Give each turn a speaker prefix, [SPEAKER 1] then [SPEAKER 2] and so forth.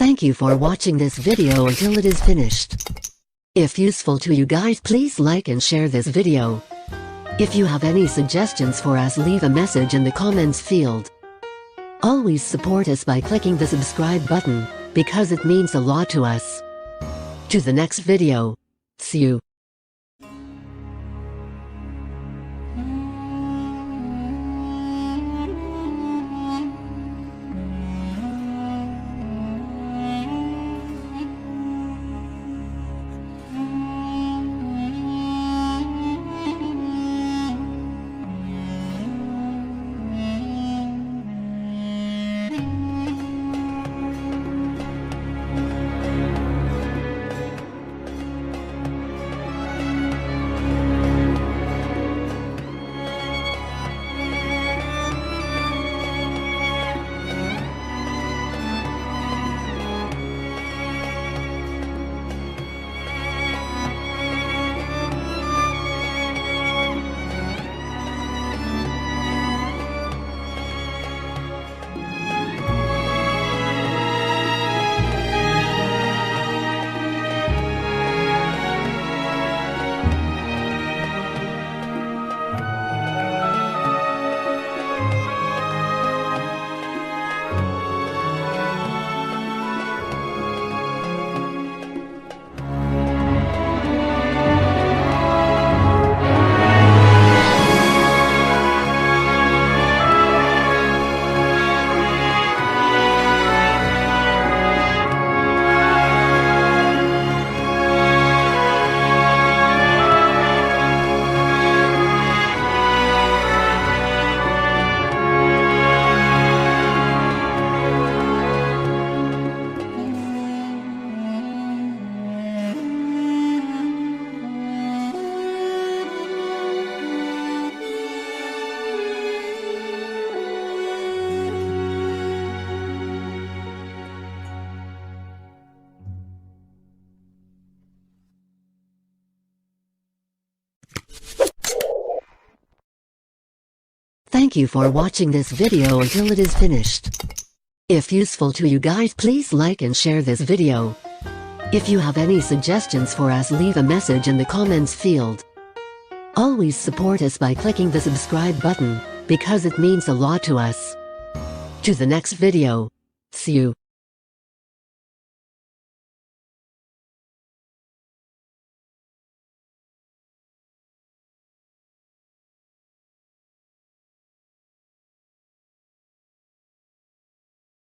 [SPEAKER 1] Thank you for watching this video until it is finished. If useful to you guys, please like and share this video. If you have any suggestions for us, leave a message in the comments field. Always support us by clicking the subscribe button, because it means a lot to us. To the next video. See you. Thank you for watching this video until it is finished. If useful to you guys, please like and share this video. If you have any suggestions for us, leave a message in the comments field. Always support us by clicking the subscribe button, because it means a lot to us. To the next video. See you.